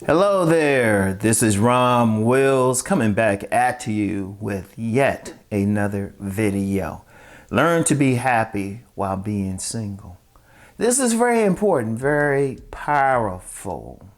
Hello there, this is Rom Wills coming back at you with yet another video. Learn to be happy while being single. This is very important, very powerful.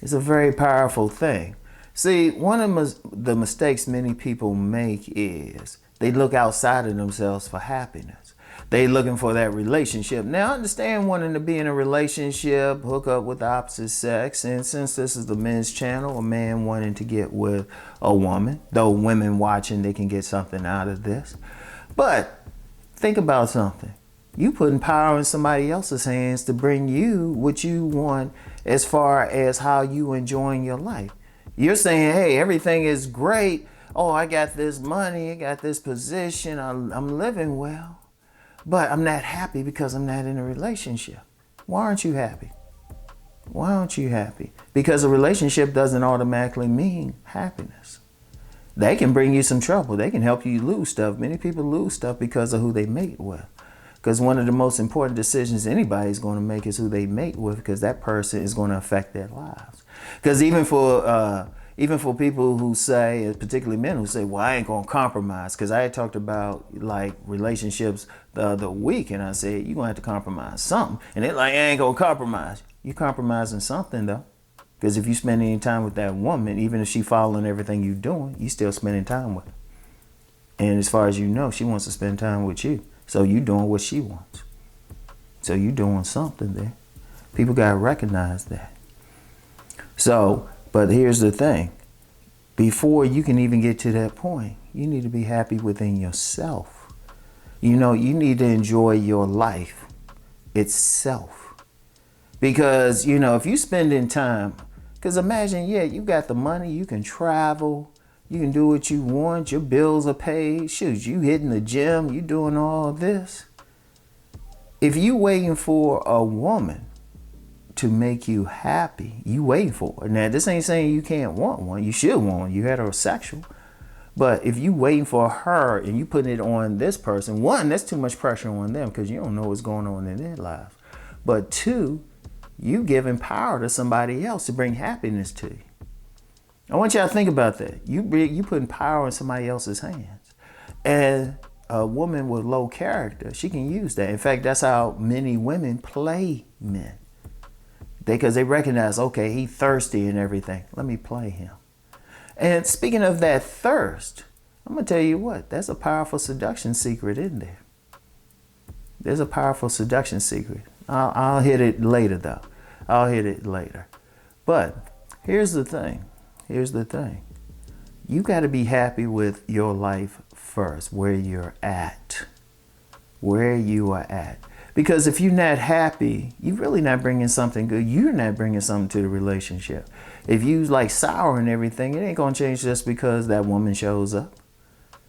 It's a very powerful thing. See, one of the mistakes many people make is they look outside of themselves for happiness. They looking for that relationship. Now, I understand wanting to be in a relationship, hook up with the opposite sex, and since this is the men's channel, a man wanting to get with a woman, though women watching, they can get something out of this. But think about something. You putting power in somebody else's hands to bring you what you want as far as how you enjoying your life. You're saying, hey, everything is great. Oh, I got this money, I got this position, I'm living well. But I'm not happy because I'm not in a relationship. Why aren't you happy? Why aren't you happy? Because a relationship doesn't automatically mean happiness. They can bring you some trouble. They can help you lose stuff. Many people lose stuff because of who they mate with. Because one of the most important decisions anybody's going to make is who they mate with, because that person is going to affect their lives. Because even for people who say, particularly men who say, well, I ain't going to compromise. Because I had talked about like relationships the other week, and I said, you're going to have to compromise something. And they're like, I ain't going to compromise. You compromising something, though. Because if you spend any time with that woman, even if she following everything you're doing, you still spending time with her. And as far as you know, she wants to spend time with you. So you doing what she wants. So you doing something there. People got to recognize that. So, but here's the thing. Before you can even get to that point, you need to be happy within yourself. You know, you need to enjoy your life itself. Because, you know, if you spending time, because imagine, yeah, you got the money, you can travel, you can do what you want, your bills are paid, shoot, you hitting the gym, you doing all this. If you waiting for a woman to make you happy, you waiting for her. Now, this ain't saying you can't want one. You should want one. You heterosexual. But if you waiting for her and you putting it on this person, one, that's too much pressure on them because you don't know what's going on in their lives. But two, you giving power to somebody else to bring happiness to you. I want y'all to think about that. You putting power in somebody else's hands. And a woman with low character, she can use that. In fact, that's how many women play men. Because they recognize, okay, he thirsty and everything. Let me play him. And speaking of that thirst, I'm going to tell you what, that's a powerful seduction secret, isn't there? There's a powerful seduction secret. I'll hit it later, though. I'll hit it later. But here's the thing. Here's the thing. You got to be happy with your life first, where you're at. Where you are at. Because if you're not happy, you're really not bringing something good. You're not bringing something to the relationship. If you like sour and everything, it ain't going to change just because that woman shows up.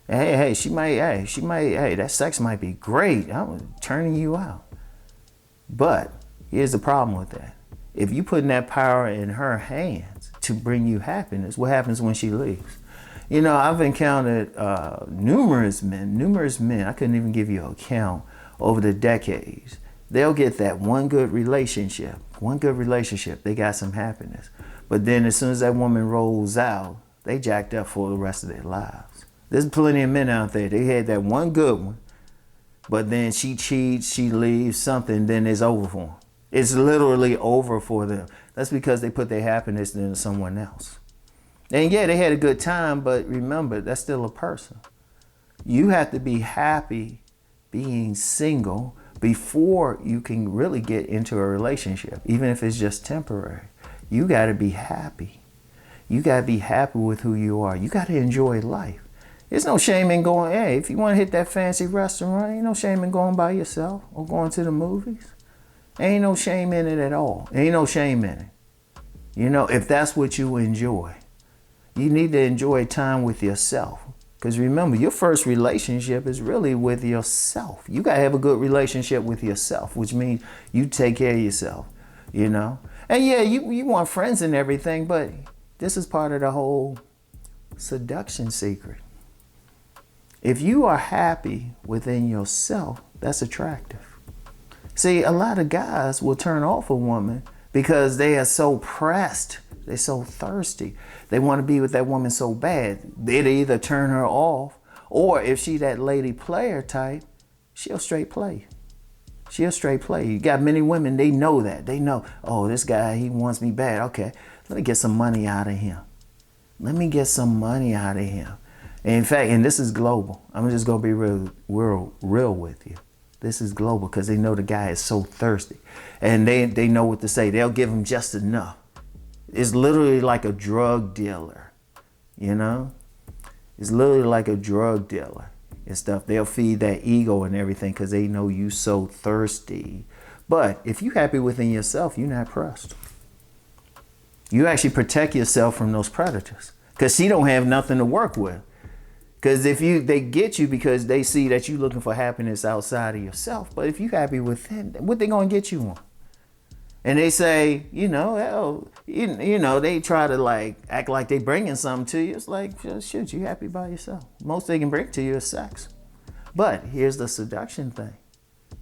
Hey, that sex might be great. I'm turning you out. But here's the problem with that. If you putting that power in her hands to bring you happiness, what happens when she leaves? You know, I've encountered numerous men. I couldn't even give you a count. Over the decades, they'll get that one good relationship, they got some happiness. But then as soon as that woman rolls out, they jacked up for the rest of their lives. There's plenty of men out there, they had that one good one, but then she cheats, she leaves, something, then it's over for them. It's literally over for them. That's because they put their happiness into someone else. And yeah, they had a good time, but remember, that's still a person. You have to be happy being single before you can really get into a relationship, even if it's just temporary. You got to be happy. You got to be happy with who you are. You got to enjoy life. There's no shame in going, hey, if you want to hit that fancy restaurant, ain't no shame in going by yourself or going to the movies. Ain't no shame in it at all. Ain't no shame in it. You know, if that's what you enjoy, you need to enjoy time with yourself. Because remember, your first relationship is really with yourself. You got to have a good relationship with yourself, which means you take care of yourself, you know. And yeah, you want friends and everything, but this is part of the whole seduction secret. If you are happy within yourself, that's attractive. See, a lot of guys will turn off a woman because they are so pressed They're so thirsty. They want to be with that woman so bad. They'd either turn her off, or if she that lady player type, she'll straight play. She'll straight play. You got many women, they know that. They know, oh, this guy, he wants me bad. Okay, let me get some money out of him. Let me get some money out of him. And in fact, and this is global. I'm just going to be real with you. This is global because they know the guy is so thirsty. And they know what to say. They'll give him just enough. It's literally like a drug dealer, you know? It's literally like a drug dealer and stuff. They'll feed that ego and everything because they know you so thirsty. But if you're happy within yourself, you're not pressed. You actually protect yourself from those predators because she don't have nothing to work with. Because they get you because they see that you're looking for happiness outside of yourself. But if you're happy within, what they gonna get you on? And they say, you know, hell, you know, they try to like act like they bringing something to you. It's like, shoot, you happy by yourself. Most they can bring to you is sex. But here's the seduction thing.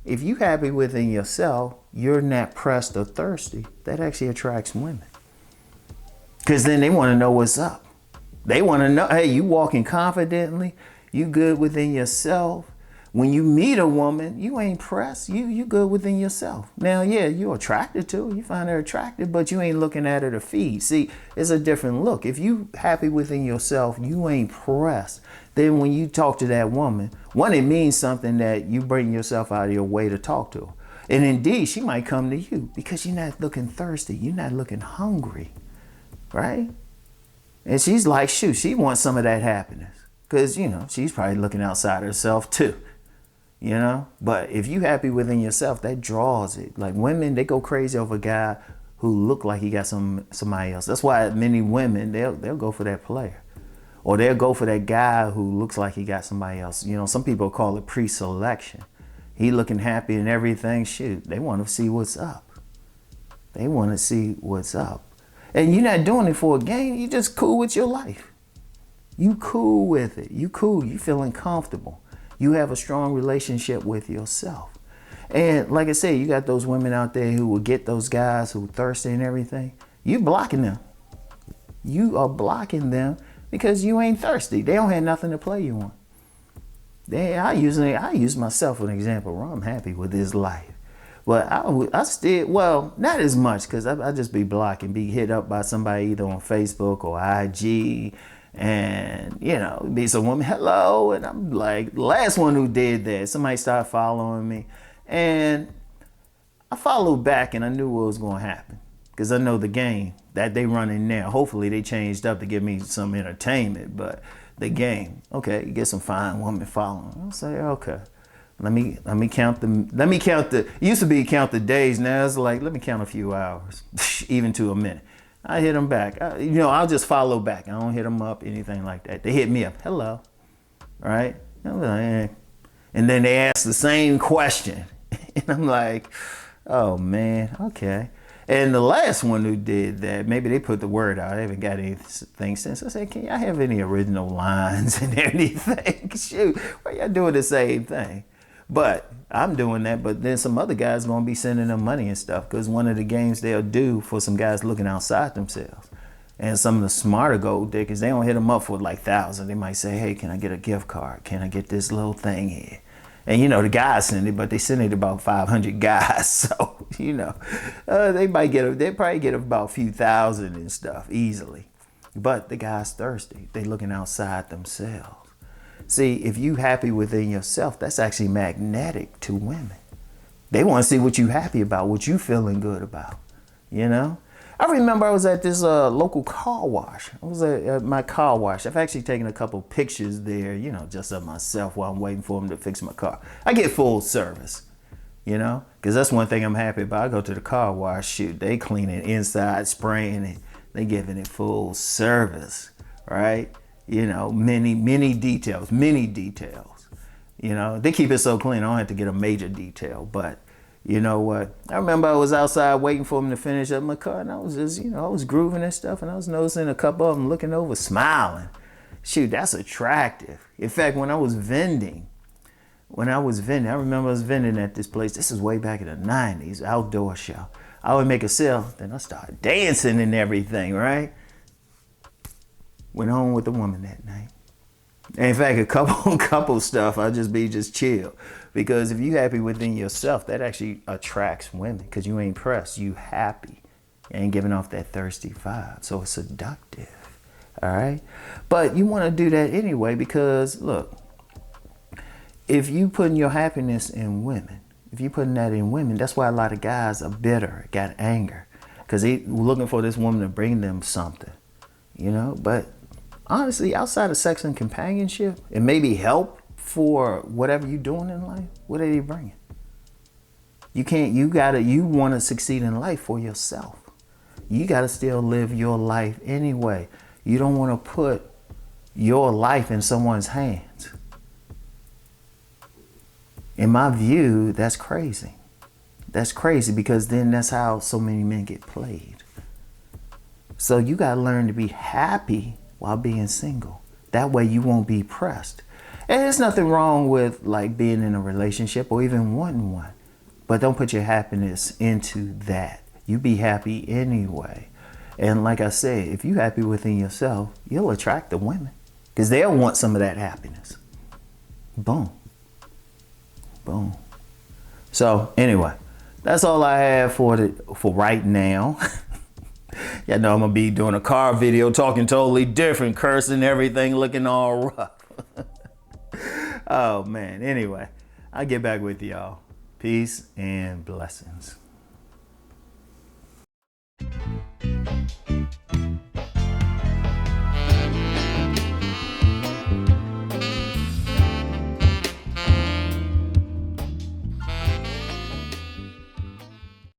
If you happy within yourself, you're not pressed or thirsty. That actually attracts women. Because then they want to know what's up. They want to know, hey, you walking confidently, you good within yourself. When you meet a woman, you ain't pressed, you good within yourself. Now, yeah, you're attracted to her, you find her attractive, but you ain't looking at her to feed. See, it's a different look. If you happy within yourself, you ain't pressed. Then when you talk to that woman, one, it means something that you bring yourself out of your way to talk to her. And indeed, she might come to you because you're not looking thirsty, you're not looking hungry, right? And she's like, shoot, she wants some of that happiness. Because, you know, she's probably looking outside herself too. You know? But if you happy within yourself, that draws it. Like women, they go crazy over a guy who look like he got somebody else. That's why many women, they'll go for that player. Or they'll go for that guy who looks like he got somebody else. You know, some people call it pre-selection. He looking happy and everything. Shoot, they want to see what's up. They want to see what's up. And you're not doing it for a game. You just cool with your life. You cool with it. You cool. You feeling comfortable. You have a strong relationship with yourself. And like I said, you got those women out there who will get those guys who are thirsty and everything. You blocking them. You are blocking them because you ain't thirsty. They don't have nothing to play you on. I use myself as an example. I'm happy with this life. But I still, well, not as much because I just be blocking, be hit up by somebody either on Facebook or IG. And, you know, be some woman, hello. And I'm like, the last one who did that, somebody started following me. And I followed back and I knew what was going to happen. Because I know the game that they running now. Hopefully they changed up to give me some entertainment. But the game, okay, you get some fine woman following. I'll say, okay. Let me count the, it used to be count the days. Now it's like, let me count a few hours, even to a minute. I hit them back. You know, I'll just follow back. I don't hit them up, anything like that. They hit me up, hello, right? I'm like, eh. And then they ask the same question. And I'm like, oh man, okay. And the last one who did that, maybe they put the word out. I haven't got anything since. I said, can y'all have any original lines and anything? Shoot, why y'all doing the same thing? But I'm doing that, but then some other guys going to be sending them money and stuff because one of the games they'll do for some guys looking outside themselves. And some of the smarter gold diggers, they don't hit them up for like thousands. They might say, hey, can I get a gift card? Can I get this little thing here? And, you know, the guys send it, but they send it to about 500 guys. So, you know, they probably get about a few thousand and stuff easily. But the guy's thirsty. They looking outside themselves. See, if you happy within yourself, that's actually magnetic to women. They want to see what you happy about, what you feeling good about, you know? I remember I was at this local car wash. I was at my car wash. I've actually taken a couple pictures there, you know, just of myself while I'm waiting for them to fix my car. I get full service, you know, because that's one thing I'm happy about. I go to the car wash, shoot, they clean it inside, spraying it. They giving it full service, right? You know, many details. You know, they keep it so clean, I don't have to get a major detail. But you know what? I remember I was outside waiting for them to finish up my car, and I was just, you know, I was grooving and stuff, and I was noticing a couple of them looking over, smiling. Shoot, that's attractive. In fact, when I was vending, I remember I was vending at this place. This is way back in the 90s, outdoor show. I would make a sale, then I start dancing and everything, right? Went home with the woman that night. And in fact, a couple stuff, I'll just be chill. Because if you happy within yourself, that actually attracts women because you ain't pressed, you happy. You ain't giving off that thirsty vibe. So it's seductive. All right. But you want to do that anyway because look, if you putting your happiness in women, if you putting that in women, that's why a lot of guys are bitter, got anger, because they looking for this woman to bring them something, you know. But honestly, outside of sex and companionship, and maybe help for whatever you're doing in life, what are they bringing? You want to succeed in life for yourself. You got to still live your life anyway. You don't want to put your life in someone's hands. In my view, that's crazy. That's crazy because then that's how so many men get played. So you got to learn to be happy while being single. That way you won't be pressed. And there's nothing wrong with like being in a relationship or even wanting one. But don't put your happiness into that. You be happy anyway. And like I said, if you're happy within yourself, you'll attract the women because they'll want some of that happiness. Boom. Boom. So anyway, that's all I have for right now. Y'all know I'm gonna be doing a car video, talking totally different, cursing everything, looking all rough. Oh man. Anyway, I'll get back with y'all. Peace and blessings.